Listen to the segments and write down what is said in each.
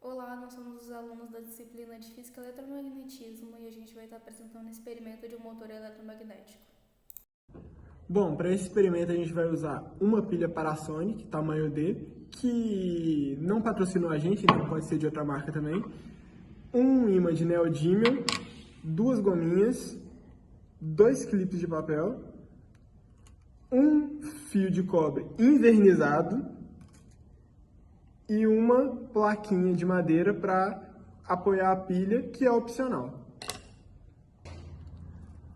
Olá, nós somos os alunos da disciplina de Física e Eletromagnetismo e a gente vai estar apresentando um experimento de um motor eletromagnético. Bom, para esse experimento a gente vai usar uma pilha Panasonic, tamanho D, que não patrocinou a gente, então pode ser de outra marca também, um imã de neodímio, duas gominhas, dois clipes de papel, um fio de cobre invernizado e uma plaquinha de madeira para apoiar a pilha, que é opcional.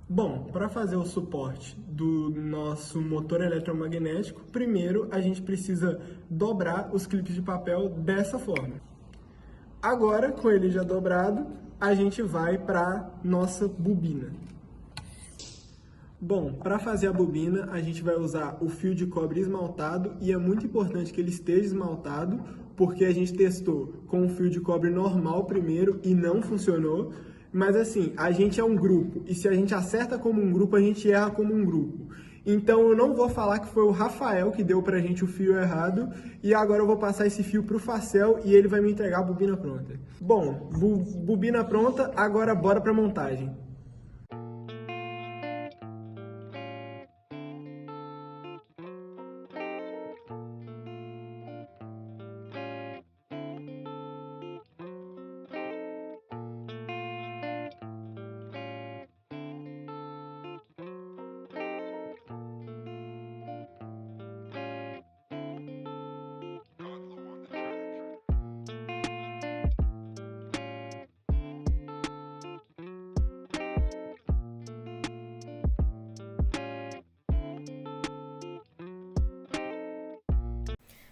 Bom, para fazer o suporte do nosso motor eletromagnético, primeiro a gente precisa dobrar os clipes de papel dessa forma. Agora, com ele já dobrado, a gente vai para nossa bobina. Bom, para fazer a bobina, a gente vai usar o fio de cobre esmaltado e é muito importante que ele esteja esmaltado, porque a gente testou com o fio de cobre normal primeiro e não funcionou. Mas assim, a gente é um grupo e se a gente acerta como um grupo, a gente erra como um grupo. Então eu não vou falar que foi o Rafael que deu pra gente o fio errado e agora eu vou passar esse fio pro Facel e ele vai me entregar a bobina pronta. Bom, bobina pronta, agora bora pra montagem.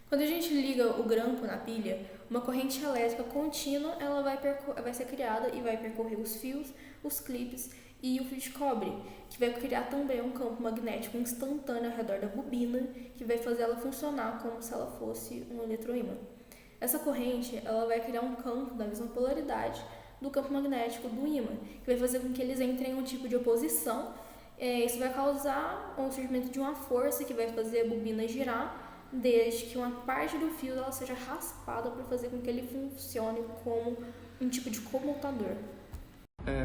Quando a gente liga o grampo na pilha, uma corrente elétrica contínua vai ser criada e vai percorrer os fios, os clipes e o fio de cobre, que vai criar também um campo magnético instantâneo ao redor da bobina, que vai fazer ela funcionar como se ela fosse um eletroímã. Essa corrente vai criar um campo da mesma polaridade do campo magnético do ímã, que vai fazer com que eles entrem em um tipo de oposição. Isso vai causar o surgimento de uma força que vai fazer a bobina girar, desde que uma parte do fio ela seja raspada para fazer com que ele funcione como um tipo de comutador.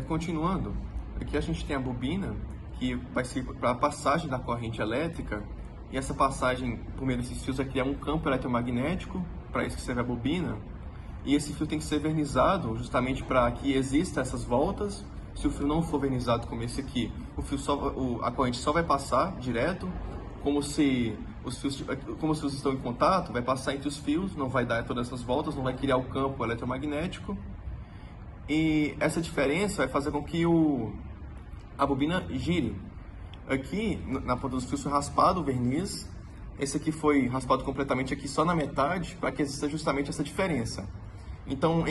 Continuando, aqui a gente tem a bobina, que vai ser para a passagem da corrente elétrica, e essa passagem, por meio desses fios, vai criar um campo eletromagnético, para isso que serve a bobina, e esse fio tem que ser vernizado justamente para que exista essas voltas. Se o fio não for vernizado como esse aqui, a corrente só vai passar direto, como se os fios estão em contato, vai passar entre os fios, não vai dar todas essas voltas, não vai criar o campo eletromagnético. E essa diferença vai fazer com que a bobina gire. Aqui, na ponta dos fios, foi raspado o verniz. Esse aqui foi raspado completamente aqui só na metade, para que exista justamente essa diferença. Então,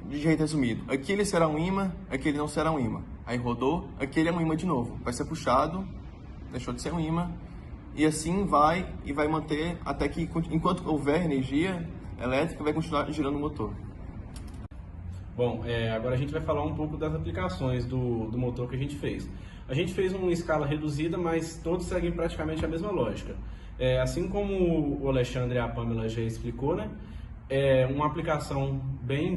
de jeito resumido, aqui ele será um ímã, aqui ele não será um ímã. Aí rodou, aqui ele é um ímã de novo. Vai ser puxado, deixou de ser um ímã. E assim vai manter até que, enquanto houver energia elétrica, vai continuar girando o motor. Bom, agora a gente vai falar um pouco das aplicações do motor que a gente fez. A gente fez uma escala reduzida, mas todos seguem praticamente a mesma lógica. Assim como o Alexandre e a Pamela já explicou, né? Uma aplicação bem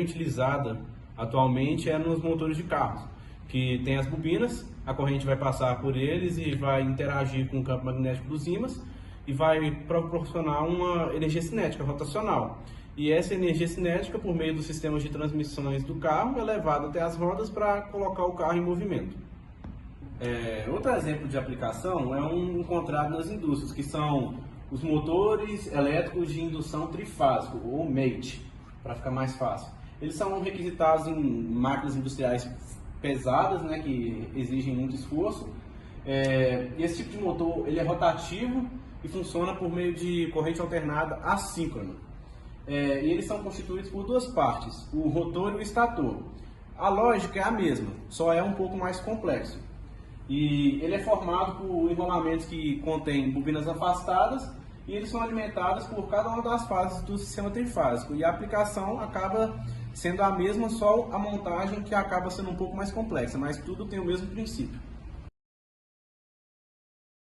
utilizada atualmente nos motores de carros, que tem as bobinas, a corrente vai passar por eles e vai interagir com o campo magnético dos ímãs e vai proporcionar uma energia cinética rotacional. E essa energia cinética, por meio dos sistemas de transmissões do carro, é levada até as rodas para colocar o carro em movimento. Outro exemplo de aplicação é um encontrado nas indústrias, que são os motores elétricos de indução trifásico, ou MATE, para ficar mais fácil. Eles são requisitados em máquinas industriais pesadas, né, que exigem muito esforço. E esse tipo de motor ele é rotativo e funciona por meio de corrente alternada assíncrona. E eles são constituídos por duas partes, o rotor e o estator. A lógica é a mesma, só é um pouco mais complexo. E ele é formado por enrolamentos que contêm bobinas afastadas e eles são alimentados por cada uma das fases do sistema trifásico. E a aplicação acaba sendo a mesma, só a montagem que acaba sendo um pouco mais complexa, mas tudo tem o mesmo princípio.